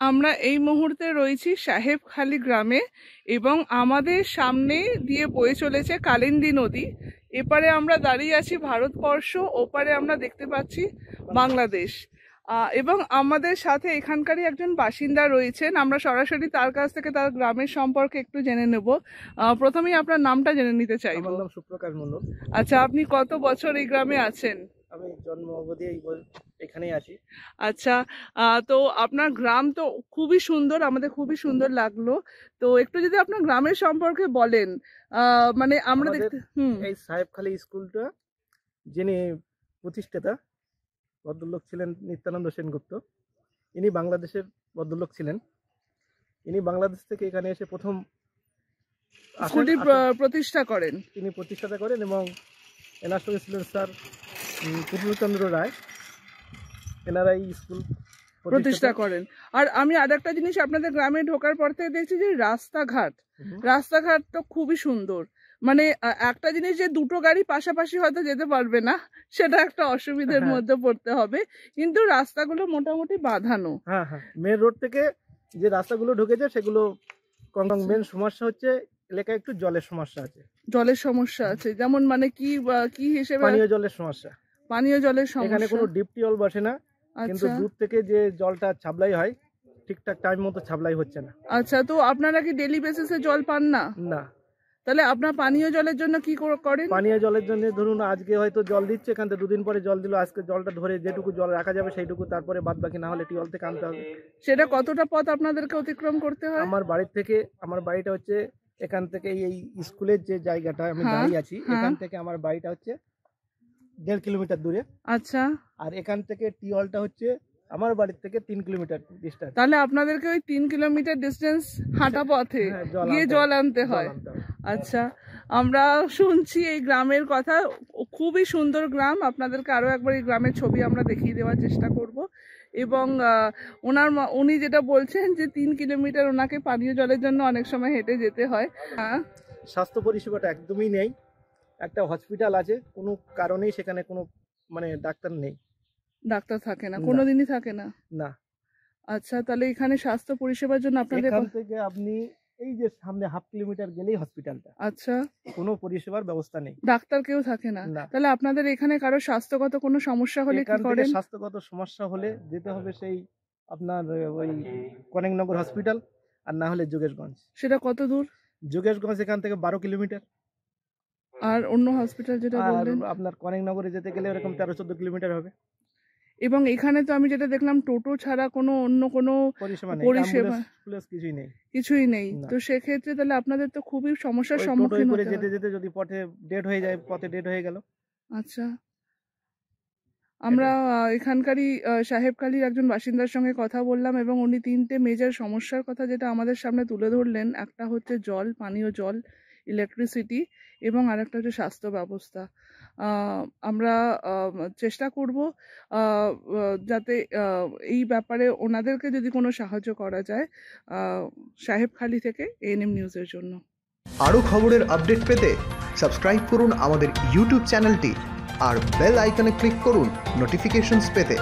আমরা এই মুহূর্তে রয়েছি সাহেবখালী গ্রামে এবং আমাদের সামনে দিয়ে বয়ে চলেছে কালিন্দী নদী। এপারে আমরা দাঁড়িয়ে আছি ভারতবর্ষ, ওপারে আমরা দেখতে পাচ্ছি বাংলাদেশ। এবং আমাদের সাথে এখানকারই একজন বাসিন্দা রয়েছেন, আমরা সরাসরি তার কাছ থেকে তার গ্রামের সম্পর্কে একটু জেনে নেব। প্রথমেই আপনার নামটা জেনে নিতে চাইব। আমার নাম সুপ্রকাশ মণ্ডল। আচ্ছা, আপনি কত বছর এই গ্রামে আছেন? আমি জন্ম অবধি এখানেই আছি। আচ্ছা, তো আপনার গ্রাম তো খুবই সুন্দর, আমাদের খুবই সুন্দর লাগলো। তো একটু যদি আপনার গ্রামের সম্পর্কে বলেন। মানে আমরা দেখতে এই সাহেবখালী স্কুলটা যিনি প্রতিষ্ঠাতা ভদ্রলোক ছিলেন নিত্যানন্দ সেনগুপ্ত। ইনি বাংলাদেশের ভদ্রলোক ছিলেন। ইনি বাংলাদেশ থেকে এখানে এসে প্রথম স্কুলটি প্রতিষ্ঠা করেন। তিনি প্রতিষ্ঠাতা করেন এবং এনার সঙ্গে ছিলেন স্যার পূর্ণচন্দ্র রায়। এনারা এই স্কুল প্রতিষ্ঠা করেন। আর আমি আরেকটা জিনিস আপনাদের গ্রামে ঢোকার পর থেকে দেখছি যে রাস্তাঘাট তো খুবই সুন্দর। মানে একটা জিনিস যে দুটো গাড়ি পাশাপাশি হয়তো যেতে পারবে না, সেটা একটা অসুবিধার মধ্যে পড়তে হবে, কিন্তু রাস্তাগুলো মোটামুটি বাঁধানো। হ্যাঁ, মেন রোড থেকে যে রাস্তাগুলো ঢুকেছে সেগুলো মেন সমস্যা হচ্ছে এলাকায় একটু জলের সমস্যা আছে। জলের সমস্যা আছে যেমন মানে কি হিসেবে? পানীয় জলের সমস্যা। এখানে কোনো ডিপ টিউবওয়েল বসে না, কিন্তু দূর থেকে যে জলটা ছাবলাই হয় ঠিকঠাক টাইম মতো ছাবলাই হচ্ছে না। আচ্ছা, তো আপনারা কি ডেইলি বেসিসে জল পান না? না। তাহলে আপনার পানীয় জলের জন্য কি করেন? পানীয় জলের জন্য ধরুন আজকে হয়তো জল দিচ্ছে, এখান থেকে দুদিন পরে জল দিল, আজকে জলটা ধরে যেটুকু জল রাখা যাবে সেইটুকু, তারপরে বাদ বাকি না হলে টিউবওয়েল থেকে আনতে হবে। সেটা কতটা পথ আপনাদেরকে অতিক্রম করতে হয়? আমার বাড়িটা হচ্ছে এখান থেকে এই স্কুলের যে জায়গাটা আমি দাঁড়িয়ে আছি, এখান থেকে আমার বাড়িটা হচ্ছে 1.5 কিলোমিটার দূরে। আচ্ছা। আর এখান থেকে টিউবওয়েলটা হচ্ছে আমার বাড়ির থেকে 3 কিলোমিটার ডিস্টেন্স। তাহলে আপনাদেরকে ওই 3 কিলোমিটার ডিস্টেন্স হাঁটা পথে গিয়ে জল আনতে হয়। আচ্ছা, আমরা শুনছি এই গ্রামের কথা, খুবই সুন্দর গ্রাম। আপনাদেরকে আরো একবার এই গ্রামের ছবি আমরা দেখিয়ে দেওয়ার চেষ্টা করব। এবং উনি যেটা বলছেন যে 3 কিলোমিটার ওনাকে পানীয় জলের জন্য অনেক সময় হেঁটে যেতে হয়। স্বাস্থ্য পরিষেবাটা একদমই নেই। একটা হসপিটাল আছে, কোনো কারণেই সেখানে কোনো মানে ডাক্তার নেই। ডাক্তার থাকে না, কোনোদিনই থাকে না? না। আচ্ছা, তাহলে এখানে স্বাস্থ্য পরিষেবার জন্য আপনাদের এখান থেকে আপনি এই যে সামনে 1/2 কিলোমিটার গেলেই হসপিটালটা। আচ্ছা। কোনো পরিষেবার ব্যবস্থা নেই, ডাক্তার কেউ থাকে না। তাহলে আপনাদের এখানে কারো স্বাস্থ্যগত কোনো সমস্যা হলে কি করেন? স্বাস্থ্যগত সমস্যা হলে যেতে হবে সেই আপনার ওই কনেকনগর হসপিটাল, আর না হলে যোগেশগঞ্জ। সেটা কত দূর? যোগেশগঞ্জ এখান থেকে 12 কিলোমিটার। আর অন্য হসপিটাল যেটা বললেন? আপনার কনেকনগরে যেতে গেলে এরকম 13-14 কিলোমিটার হবে। এবং এখানে তো আমি যেটা দেখলাম টোটো ছাড়া কোনো অন্য কোনো পরিষেবা কিছুই নেই। তো সেক্ষেত্রে তাহলে আপনাদের তো খুবই সমস্যার সম্মুখীন হতে হয়। যেতে যেতে যদি পথে ডেড হয়ে যায়, পথে ডেড হয়ে গেল। আচ্ছা, আমরা এখানকারই সাহেবখালীর একজন বাসিন্দার সঙ্গে কথা বললাম এবং উনি 3টে মেজর সমস্যার কথা যেটা আমাদের সামনে তুলে ধরলেন। একটা হচ্ছে জল, পানীয় জল, ইলেকট্রিসিটি, এবং আরেকটা হচ্ছে স্বাস্থ্য ব্যবস্থা। আমরা চেষ্টা করব যাতে এই ব্যাপারে ওনাদেরকে যদি কোনো সাহায্য করা যায়। সাহেবখালী থেকে এএনএম নিউজের জন্য। আরও খবরের আপডেট পেতে সাবস্ক্রাইব করুন আমাদের ইউটিউব চ্যানেলটি আর বেল আইকনে ক্লিক করুন নোটিফিকেশনস পেতে।